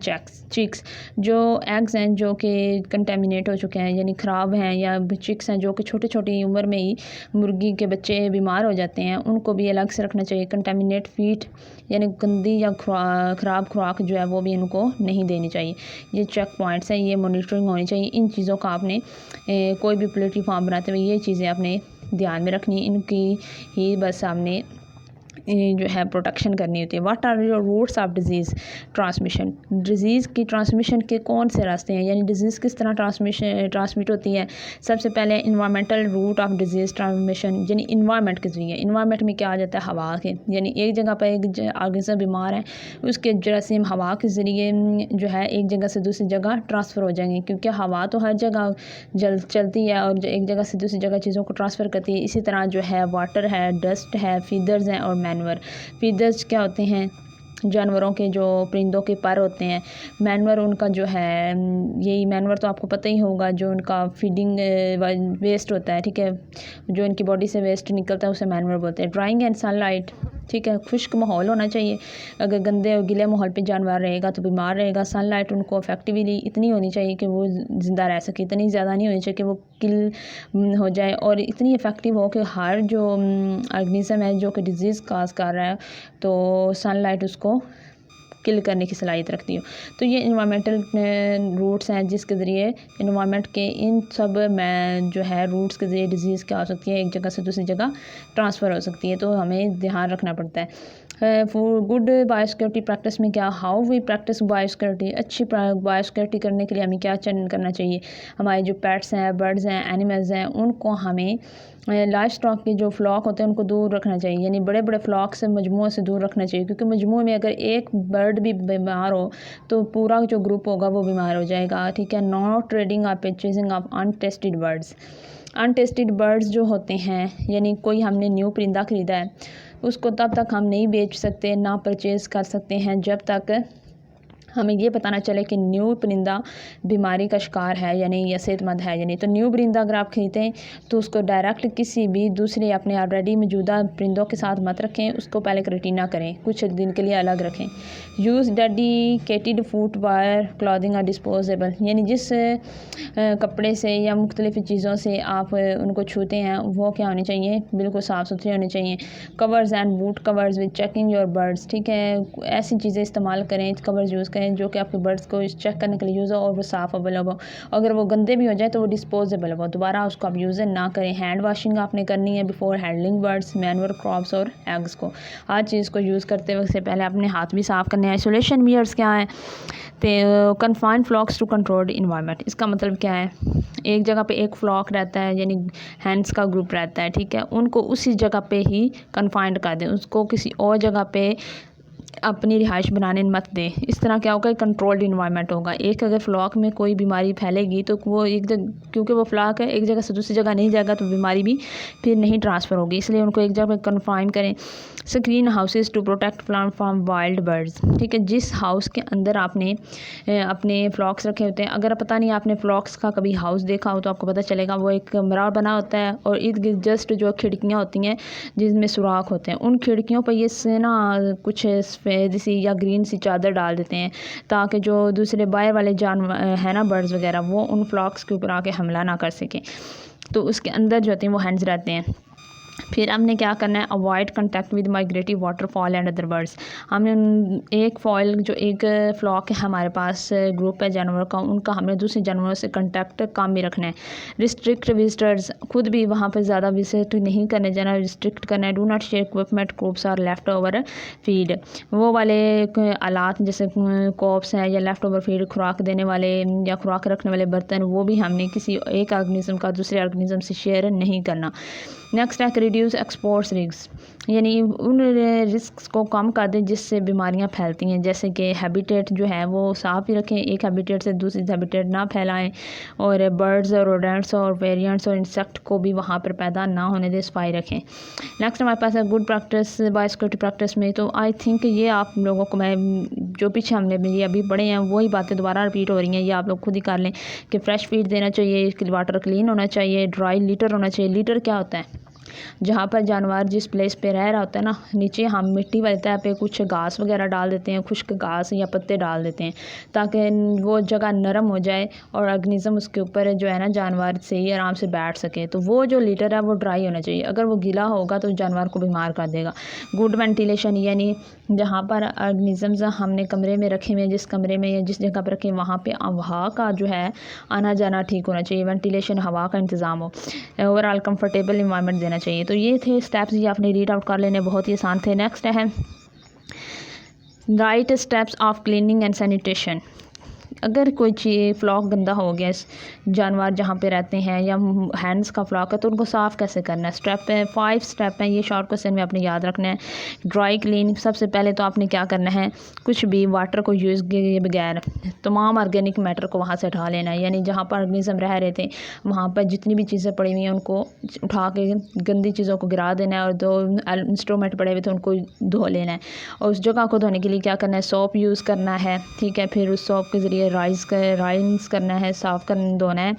चिक्स, जो एग्स हैं जो कि कंटेमिनेट हो चुके हैं यानी ख़राब हैं, या चिक्स हैं जो कि छोटी छोटी उम्र में ही मुर्गी के बच्चे बीमार हो जाते हैं, उनको भी अलग से रखना चाहिए। कंटेमिनेट फीड यानी गंदी या ख़राब खुराक जो है वो भी इनको नहीं देनी चाहिए। ये चेक पॉइंट्स हैं, ये मॉनिटरिंग होनी चाहिए। इन चीज़ों का आपने कोई भी पोल्ट्री फार्म बनाते हुए ये चीज़ें आपने ध्यान में रखनी, इनकी ही बस आपने जो है प्रोटेक्शन करनी होती है। What are your routes of disease transmission. Disease की ट्रांसमिशन के कौन से रास्ते हैं, यानी डिजीज़ किस तरह ट्रांसमिट होती है। सबसे पहले environmental route of disease transmission, यानी इन्वायरमेंट के ज़रिए। इन्वायरमेंट में क्या आ जाता है, हवा के, यानी एक जगह पर एक ऑर्गेनिज्म बीमार है, उसके जरासीम हवा के ज़रिए जो है एक जगह से दूसरी जगह ट्रांसफ़र हो जाएंगे, क्योंकि हवा तो हर जगह चलती है और एक जगह से दूसरी जगह चीज़ों को ट्रांसफ़र करती है। इसी तरह जो है वाटर है, डस्ट है, फीदर्स हैं और मैनवर। फीदर्स क्या होते हैं, जानवरों के जो परिंदों के पर होते हैं। मैनवर उनका जो है यही मैनवर तो आपको पता ही होगा, जो उनका फीडिंग वेस्ट होता है, ठीक है, जो इनकी बॉडी से वेस्ट निकलता है उसे मैनवर बोलते हैं। ड्राइंग एंड सनलाइट, ठीक है, खुश्क माहौल होना चाहिए। अगर गंदे और गीले माहौल पे जानवर रहेगा तो बीमार रहेगा। सनलाइट उनको इफेक्टिवली इतनी होनी चाहिए कि वो ज़िंदा रह सके, इतनी ज़्यादा नहीं होनी चाहिए कि वो किल हो जाए, और इतनी इफ़ेक्टिव हो कि हर जो ऑर्गेनिज़म है जो कि डिजीज़ काज कर रहा है तो सनलाइट उसको किल करने की सलाहियत रखती हो। तो ये इन्वायरमेंटल रूट्स हैं जिसके ज़रिए इन्वायरमेंट के इन सब में जो है रूट्स के ज़रिए डिजीज़ क्या हो सकती है, एक जगह से दूसरी जगह ट्रांसफ़र हो सकती है। तो हमें ध्यान रखना पड़ता है। फॉर गुड बायोसिक्योरिटी प्रैक्टिस में क्या, हाउ वी प्रैक्टिस बायोसिक्योरिटी। अच्छी बायोसिक्योरिटी करने के लिए हमें क्या करना चाहिए। हमारे जो पेट्स हैं, बर्ड्स हैं, एनिमल्स हैं, उनको हमें लाइफ स्टॉक के जो फ्लॉक होते हैं उनको दूर रखना चाहिए, यानी बड़े बड़े फ्लॉक से मजमुओं से दूर रखना चाहिए, क्योंकि मजमुए में अगर एक बर्ड भी बीमार हो तो पूरा जो ग्रुप होगा वो बीमार हो जाएगा, ठीक है। नॉट ट्रेडिंग और purchasing of untested birds. Untested birds जो होते हैं, यानी कोई हमने न्यू परिंदा ख़रीदा है उसको तब तक हम नहीं बेच सकते, ना परचेज़ कर सकते हैं जब तक हमें ये पता ना चले कि न्यू परिंदा बीमारी का शिकार है यानी या सेहतमंद है यानी। तो न्यू परिंदा अगर आप खरीदते हैं तो उसको डायरेक्ट किसी भी दूसरे अपने ऑलरेडी मौजूदा परिंदों के साथ मत रखें, उसको पहले क्रेटीना करें, कुछ दिन के लिए अलग रखें। यूज़ डेडिकेटेड फुटवेयर क्लॉथिंग और डिस्पोजेबल, यानी जिस कपड़े से या मुख्तलिफ़ चीज़ों से आप उनको छूते हैं वो क्या होनी चाहिए, बिल्कुल साफ़ सुथरे होने चाहिए। Covers and boot covers with checking your birds, ठीक है, ऐसी चीज़ें इस्तेमाल करें, कवर्स यूज़ करें जो कि आपके बर्ड्स को चेक करने के लिए यूज़ हो और वो साफ़ अवेलेबल हो। अगर वो गंदे भी हो जाए तो वो डिस्पोजेबल हो, दोबारा उसको आप यूज़ ना करें। हैंड वाशिंग आपने करनी है before handling birds, manoeuvre, crops और एग्स को। हर चीज़ को यूज़ करते वक्त से पहले अपने हाथ भी साफ़ करने हैं। आइसोलेशन मेयर्स क्या है, तो कन्फाइंड फ्लॉक्स टू कंट्रोल्ड इन्वायरमेंट। इसका मतलब क्या है, एक जगह पे एक फ्लॉक रहता है यानी हैंड्स का ग्रुप रहता है, ठीक है, उनको उसी जगह पे ही कन्फाइंड कर दें, उसको किसी और जगह पे अपनी रिहाइश बनाने मत दें। इस तरह क्या होगा, कंट्रोल्ड इन्वायरमेंट होगा। एक अगर फ्लॉक में कोई बीमारी फैलेगी तो वो एक जगह, क्योंकि वो फ्लॉक है, एक जगह से दूसरी जगह नहीं जाएगा तो बीमारी भी फिर नहीं ट्रांसफ़र होगी, इसलिए उनको एक जगह कन्फाइन करें। Screen houses to protect plant from wild birds, ठीक है। जिस हाउस के अंदर आपने अपने फ्लॉक्स रखे होते हैं, अगर पता नहीं आपने फ्लॉक्स का कभी हाउस देखा हो तो आपको पता चलेगा, वो एक कमरा बना होता है और इर्द गिर्द जस्ट जो खिड़कियाँ होती हैं जिसमें सुराख होते हैं, उन खिड़कियों पर ये से ना कुछ सफ़ेद सी या ग्रीन सी चादर डाल देते हैं, ताकि जो दूसरे बाहर वाले जानवर है ना, बर्ड्स वगैरह, वो उन फ्लॉक्स के ऊपर आके हमला ना कर सकें। तो उसके अंदर जो होते हैं वो हैंड्स रहते हैं। फिर हमने क्या करना है, avoid contact with migrative waterfowl and other birds. हमने एक फॉल जो एक फ्लॉक है हमारे पास, ग्रुप है जानवरों का, उनका हमने दूसरे जानवरों से कंटेक्ट कम ही रखना है। रिस्ट्रिक्ट विजिटर्स, खुद भी वहाँ पर ज़्यादा विजिट नहीं करने जाना, रिस्ट्रिक्ट करना है। Do not share equipment, coops or left over feed, वो वाले आलात जैसे कोप्स हैं या लेफ्ट ओवर फीड, खुराक देने वाले या खुराक रखने वाले बर्तन, वो भी हमने किसी एक ऑर्गेनिज्म का दूसरे ऑर्गेनिज्म से शेयर नहीं करना। नेक्स्ट है रिड्यूस एक्सपोर्ट्स रिस्क, यानी उन रिस्क को कम कर दें जिससे बीमारियां फैलती हैं, जैसे कि हैबिटेट जो है वो साफ़ ही रखें, एक हैबिटेट से दूसरी हैबिटेट ना फैलाएं, और बर्ड्स और रोडेंट्स और वेरिएंट्स और इंसेक्ट को भी वहाँ पर पैदा ना होने दें, सफाई रखें। नेक्स्ट हमारे पास है गुड प्रैक्टिस बायोसिक्योरिटी प्रैक्टिस में, तो आई थिंक ये आप लोगों को मैं जो पीछे हमने ये अभी पढ़े हैं वही बातें दोबारा रिपीट हो रही हैं, ये आप लोग खुद ही कर लें कि फ़्रेश फीड देना चाहिए, वाटर क्लीन होना चाहिए, ड्राई लीटर होना चाहिए। लीटर क्या होता है, जहाँ पर जानवर जिस प्लेस पे रह रहा होता है ना, नीचे हम मिट्टी वाली तह पे कुछ घास वगैरह डाल देते हैं, खुश्क घास या पत्ते डाल देते हैं, ताकि वो जगह नरम हो जाए और ऑर्गेनिज्म उसके ऊपर जो है ना जानवर से ही आराम से बैठ सके। तो वो जो लीटर है वो ड्राई होना चाहिए, अगर वो गीला होगा तो जानवर को बीमार कर देगा। गुड वेंटिलेशन, यानी जहाँ पर ऑर्गेनिजम्स हमने कमरे में रखे हुए, जिस कमरे में या जिस जगह पर रखे, वहाँ पे हवा का जो है आना जाना ठीक होना चाहिए, वेंटिलेशन, हवा का इंतज़ाम हो, ओवरऑल कंफर्टेबल इन्वायरमेंट देना चाहिए। तो ये थे स्टेप्स, ये आपने रीड आउट कर लेने, बहुत ही आसान थे। नेक्स्ट है right steps of cleaning and sanitation. अगर कोई चीज़ फ्लॉक गंदा हो गया, जानवर जहाँ पे रहते हैं या हैंड्स का फ्लॉक है, तो उनको साफ़ कैसे करना है। स्टेप है 5 स्टेप हैं, ये शॉर्ट क्वेश्चन में आपने याद रखना है। ड्राई क्लीन, सबसे पहले तो आपने क्या करना है, कुछ भी वाटर को यूज़ किए बगैर तमाम ऑर्गेनिक मैटर को वहाँ से उठा लेना है, यानी जहाँ पर ऑर्गेनिज्म रह रहे थे वहाँ पर जितनी भी चीज़ें पड़ी हुई हैं उनको उठा के गंदी चीज़ों को गिरा देना है, और जो इंस्ट्रूमेंट पड़े हुए थे उनको धो लेना है। और उस जगह को धोने के लिए क्या करना है, सोप यूज़ करना है, ठीक है। फिर उस सोप के ज़रिए राइंस करना है, साफ़ करना धोना है।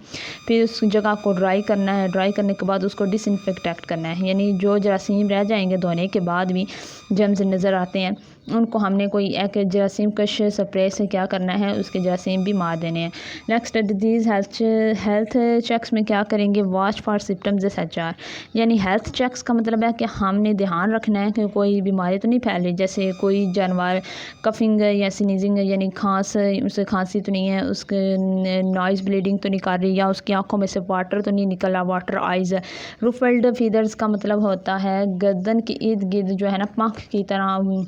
फिर उस जगह को ड्राई करना है, ड्राई करने के बाद उसको डिसइंफेक्ट करना है, यानी जो जरासीम रह जाएंगे धोने के बाद भी जर्म्स नज़र आते हैं, उनको हमने कोई एक जरासीम कश स्प्रे से क्या करना है, उसके जरासीम भी मार देने हैं। नेक्स्ट डिजीज़ हेल्थ चेक्स में क्या करेंगे, वॉच फॉर सिम्टम्स SHR, यानी हेल्थ चेक्स का मतलब है कि हमने ध्यान रखना है कि कोई बीमारी तो नहीं फैल रही, जैसे कोई जानवर कफिंग या स्नीजिंग यानी उसे खांसी तो नहीं है, उसके नॉइज़ ब्लीडिंग तो नहीं कर रही, या उसकी आंखों में से वाटर तो नहीं निकल रहा, वाटर आइज़। रुफल्ड फीदर्स का मतलब होता है गर्दन के इर्द गिर्द जो है ना पंख की तरह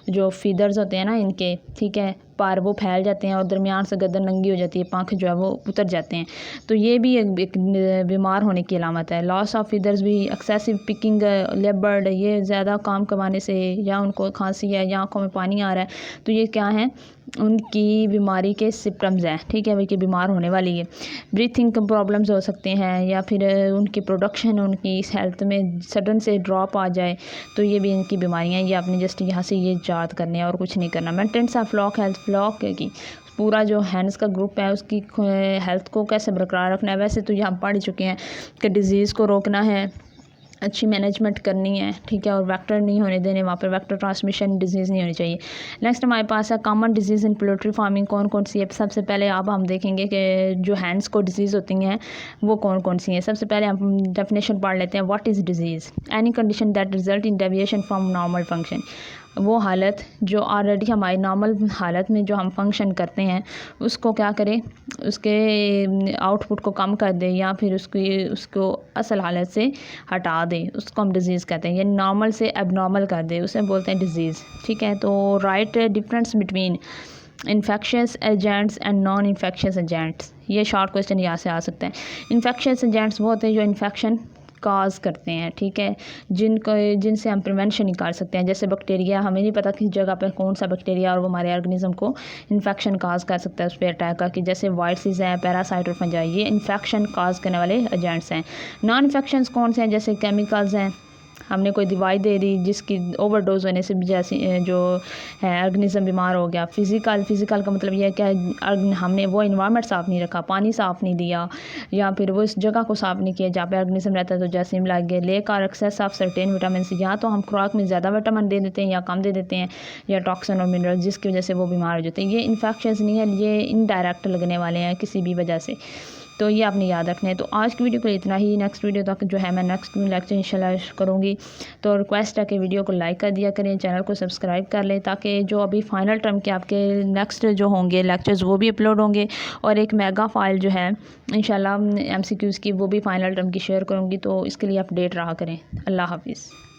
जो फीदर्स होते हैं ना इनके, ठीक है, पर वो फैल जाते हैं और दरमियान से गर्दन नंगी हो जाती है, पंख जो है वो उतर जाते हैं, तो ये भी एक बीमार होने की अलामत है। लॉस ऑफ फीदर्स भी, एक्सेसिव पिकिंग लेबर्ड, ये ज़्यादा काम करवाने से या उनको खांसी है या आंखों में पानी आ रहा है, तो ये क्या है, उनकी बीमारी के सिम्टम्स हैं, ठीक है, कि बीमार होने वाली है। ब्रीथिंग प्रॉब्लम्स हो सकते हैं, या फिर उनकी प्रोडक्शन, उनकी हेल्थ में सडन से ड्रॉप आ जाए, तो ये भी इनकी बीमारियां, ये आपने जस्ट यहाँ से ये याद करने हैं और कुछ नहीं करना। Maintenance of flock health, flock की पूरा जो हैंड्स का ग्रुप है उसकी हेल्थ को कैसे बरकरार रखना है। वैसे तो ये हम पढ़ चुके हैं कि डिज़ीज़ को रोकना है, अच्छी मैनेजमेंट करनी है, ठीक है, और वेक्टर नहीं होने देने, वहाँ पर वेक्टर ट्रांसमिशन डिजीज़ नहीं होनी चाहिए। नेक्स्ट हमारे पास है common disease in poultry farming, कौन कौन सी है। सबसे पहले अब हम देखेंगे कि जो हैंड्स को डिजीज़ होती हैं वो कौन कौन सी हैं। सबसे पहले हम डेफिनेशन पढ़ लेते हैं। What is disease, any condition that result in deviation from normal function, वो हालत जो ऑलरेडी हमारी नॉर्मल हालत में जो हम फंक्शन करते हैं उसको क्या करें, उसके आउटपुट को कम कर दें या फिर उसको असल हालत से हटा दें, उसको हम डिज़ीज़ कहते हैं। ये नॉर्मल से एबनॉर्मल कर दें, उसे बोलते हैं डिज़ीज़, ठीक है। तो right difference between infectious agents and non infectious agents, ये शॉर्ट क्वेश्चन यहाँ से आ सकते हैं। इन्फेक्शियस एजेंट्स वो होते हैं जो इन्फेक्शन काज करते हैं, ठीक है, जिनसे हम प्रिवेंशन निकाल सकते हैं। जैसे बैक्टीरिया, हमें नहीं पता किस जगह पे कौन सा बैक्टीरिया और वो हमारे ऑर्गेनिज्म को इन्फेक्शन काज कर सकता है, उस पर अटैक करके। जैसे वायरसेस हैं, पैरासाइट और फंजाई, ये इन्फेक्शन काज करने वाले एजेंट्स हैं। नॉन इन्फेक्शंस कौन से हैं? जैसे केमिकल्स हैं, हमने कोई दवाई दे दी जिसकी ओवरडोज होने से जैसे जो है ऑर्गेनिज्म बीमार हो गया। फिज़िकल का मतलब यह है कि हमने वो इन्वायरमेंट साफ़ नहीं रखा, पानी साफ़ नहीं दिया, या फिर वो इस जगह को साफ़ नहीं किया जहाँ पे ऑर्गेनिज्म रहता है, तो जैसिम लग गए। Lack or excess of certain vitamin, या तो हम खुराक में ज़्यादा विटामिन दे देते हैं या कम दे देते हैं, या टॉक्सिन और मिनरल जिसकी वजह से वो बीमार हो जाते हैं। ये इन्फेक्शंस नहीं है, ये इनडायरेक्ट लगने वाले हैं किसी भी वजह से, तो ये आपने याद रखना है। तो आज की वीडियो को इतना ही। नेक्स्ट वीडियो तक जो है मैं नेक्स्ट लेक्चर इंशाल्लाह करूँगी। तो रिक्वेस्ट है कि वीडियो को लाइक कर दिया करें, चैनल को सब्सक्राइब कर लें, ताकि जो अभी फाइनल टर्म के आपके नेक्स्ट जो होंगे लेक्चर्स वो भी अपलोड होंगे, और एक मेगा फाइल जो है इंशाल्लाह MCQs की वो भी फाइनल टर्म की शेयर करूँगी। तो इसके लिए अपडेट रहा करें। अल्लाह हाफिज़।